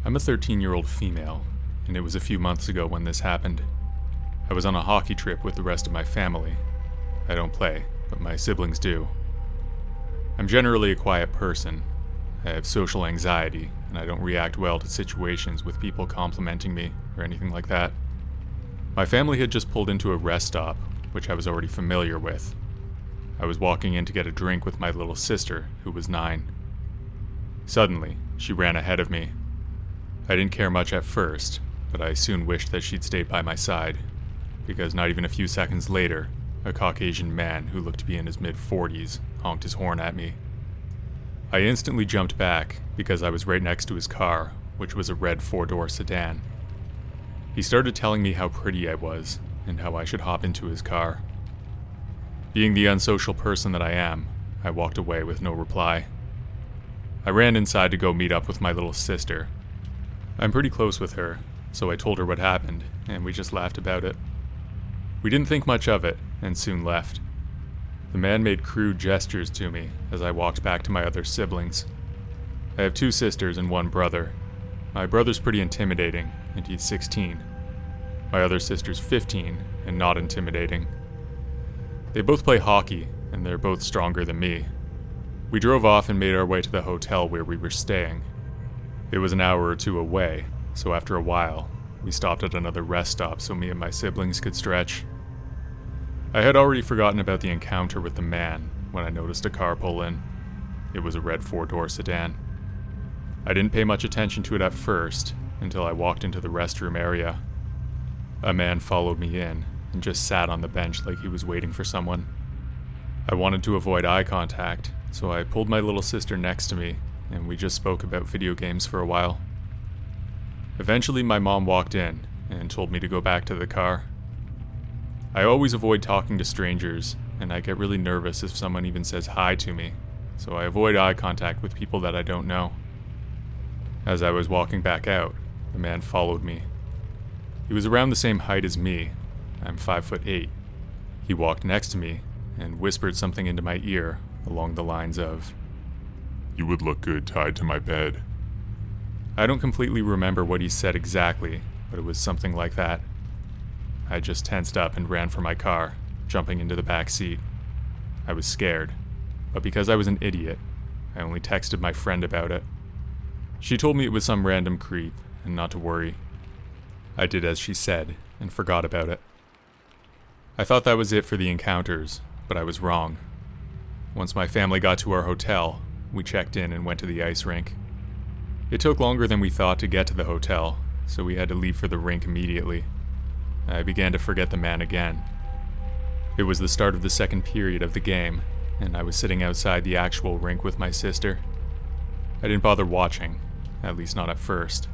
I'm a 13-year-old female, and it was a few months ago when this happened. I was on a hockey trip with the rest of my family. I don't play, but my siblings do. I'm generally a quiet person. I have social anxiety, and I don't react well to situations with people complimenting me or anything like that. My family had just pulled into a rest stop, which I was already familiar with. I was walking in to get a drink with my little sister, who was 9. Suddenly, she ran ahead of me. I didn't care much at first, but I soon wished that she'd stayed by my side, because not even a few seconds later, a Caucasian man who looked to be in his mid-40s honked his horn at me. I instantly jumped back because I was right next to his car, which was a red 4-door sedan. He started telling me how pretty I was and how I should hop into his car. Being the unsocial person that I am, I walked away with no reply. I ran inside to go meet up with my little sister. I'm pretty close with her, so I told her what happened, and we just laughed about it. We didn't think much of it, and soon left. The man made crude gestures to me as I walked back to my other siblings. I have 2 sisters and 1 brother. My brother's pretty intimidating, and he's 16. My other sister's 15, and not intimidating. They both play hockey, and they're both stronger than me. We drove off and made our way to the hotel where we were staying. It was an hour or 2 away, so after a while, we stopped at another rest stop so me and my siblings could stretch. I had already forgotten about the encounter with the man when I noticed a car pull in. It was a red 4-door sedan. I didn't pay much attention to it at first until I walked into the restroom area. A man followed me in and just sat on the bench like he was waiting for someone. I wanted to avoid eye contact, so I pulled my little sister next to me and we just spoke about video games for a while. Eventually my mom walked in and told me to go back to the car. I always avoid talking to strangers, and I get really nervous if someone even says hi to me, so I avoid eye contact with people that I don't know. As I was walking back out, the man followed me. He was around the same height as me. I'm 5'8". He walked next to me and whispered something into my ear along the lines of, "You would look good tied to my bed." I don't completely remember what he said exactly, but it was something like that. I just tensed up and ran for my car, jumping into the back seat. I was scared, but because I was an idiot, I only texted my friend about it. She told me it was some random creep and not to worry. I did as she said and forgot about it. I thought that was it for the encounters, but I was wrong. Once my family got to our hotel, we checked in and went to the ice rink. It took longer than we thought to get to the hotel, so we had to leave for the rink immediately. I began to forget the man again. It was the start of the second period of the game, and I was sitting outside the actual rink with my sister. I didn't bother watching, at least not at first.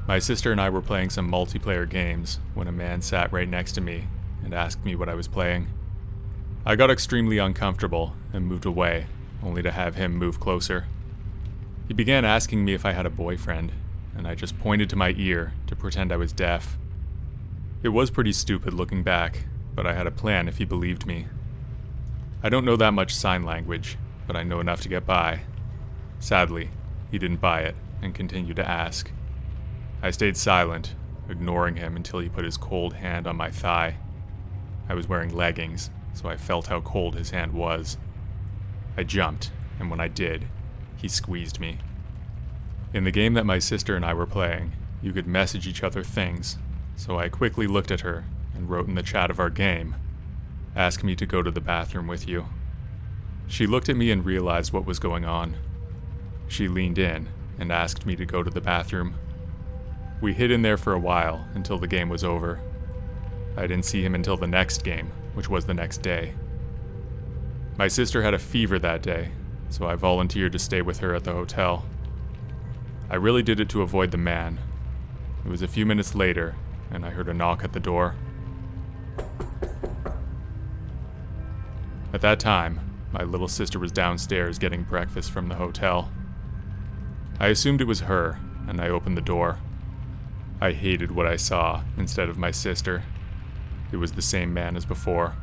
My sister and I were playing some multiplayer games when a man sat right next to me and asked me what I was playing. I got extremely uncomfortable and moved away, only to have him move closer. He began asking me if I had a boyfriend, and I just pointed to my ear to pretend I was deaf. It was pretty stupid looking back, but I had a plan if he believed me. I don't know that much sign language, but I know enough to get by. Sadly, he didn't buy it and continued to ask. I stayed silent, ignoring him until he put his cold hand on my thigh. I was wearing leggings, so I felt how cold his hand was. I jumped, and when I did, he squeezed me. In the game that my sister and I were playing, you could message each other things, so I quickly looked at her and wrote in the chat of our game, "Ask me to go to the bathroom with you." She looked at me and realized what was going on. She leaned in and asked me to go to the bathroom. We hid in there for a while until the game was over. I didn't see him until the next game, which was the next day. My sister had a fever that day, so I volunteered to stay with her at the hotel. I really did it to avoid the man. It was a few minutes later, and I heard a knock at the door. At that time, my little sister was downstairs getting breakfast from the hotel. I assumed it was her, and I opened the door. I hated what I saw instead of my sister. It was the same man as before.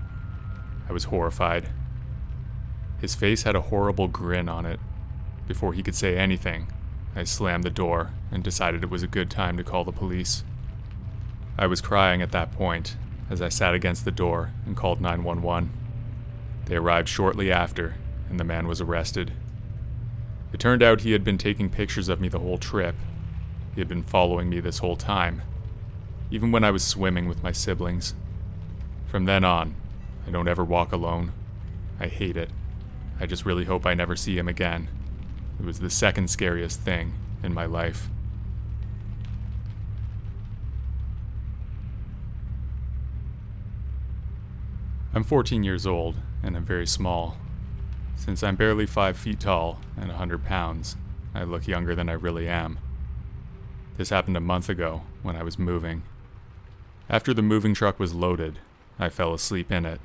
I was horrified. His face had a horrible grin on it. Before he could say anything, I slammed the door and decided it was a good time to call the police. I was crying at that point as I sat against the door and called 911. They arrived shortly after, and the man was arrested. It turned out he had been taking pictures of me the whole trip. He had been following me this whole time, even when I was swimming with my siblings. From then on, I don't ever walk alone. I hate it. I just really hope I never see him again. It was the second scariest thing in my life. I'm 14 years old, and I'm very small. Since I'm barely 5 feet tall and 100 pounds, I look younger than I really am. This happened a month ago when I was moving. After the moving truck was loaded, I fell asleep in it.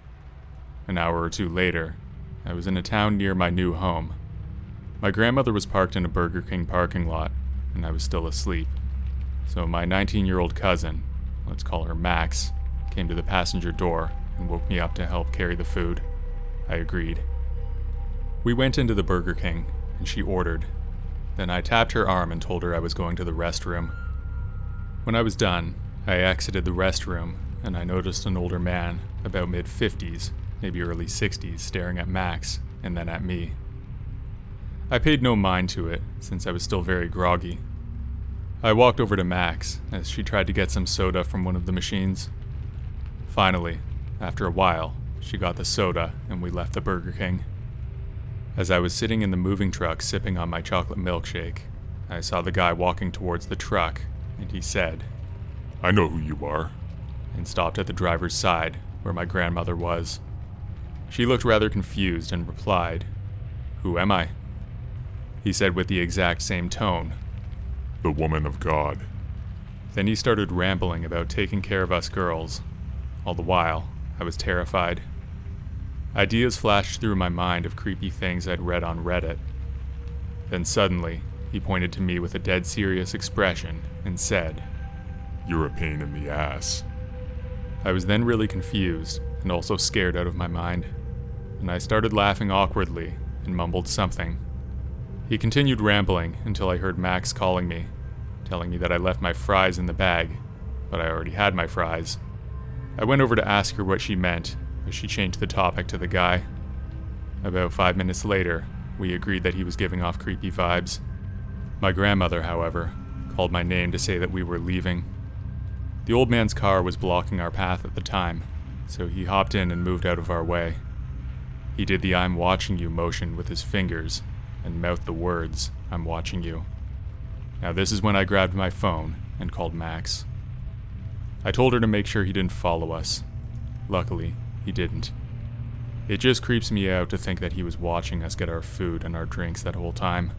An hour or two later, I was in a town near my new home. My grandmother was parked in a Burger King parking lot, and I was still asleep. So my 19-year-old cousin, let's call her Max, came to the passenger door and woke me up to help carry the food. I agreed. We went into the Burger King, and she ordered. Then I tapped her arm and told her I was going to the restroom. When I was done, I exited the restroom, and I noticed an older man, about mid-50s, maybe early 60s, staring at Max, and then at me. I paid no mind to it, since I was still very groggy. I walked over to Max, as she tried to get some soda from one of the machines. Finally, after a while, she got the soda, and we left the Burger King. As I was sitting in the moving truck sipping on my chocolate milkshake, I saw the guy walking towards the truck, and he said, "I know who you are," and stopped at the driver's side, where my grandmother was. She looked rather confused and replied, "Who am I?" He said with the exact same tone, "The woman of God." Then he started rambling about taking care of us girls. All the while, I was terrified. Ideas flashed through my mind of creepy things I'd read on Reddit. Then suddenly, he pointed to me with a dead serious expression and said, "You're a pain in the ass." I was then really confused and also scared out of my mind, and I started laughing awkwardly and mumbled something. He continued rambling until I heard Max calling me, telling me that I left my fries in the bag, but I already had my fries. I went over to ask her what she meant, but she changed the topic to the guy. About 5 minutes later, we agreed that he was giving off creepy vibes. My grandmother, however, called my name to say that we were leaving. The old man's car was blocking our path at the time, so he hopped in and moved out of our way. He did the "I'm watching you" motion with his fingers and mouthed the words, "I'm watching you." Now this is when I grabbed my phone and called Max. I told her to make sure he didn't follow us. Luckily, he didn't. It just creeps me out to think that he was watching us get our food and our drinks that whole time.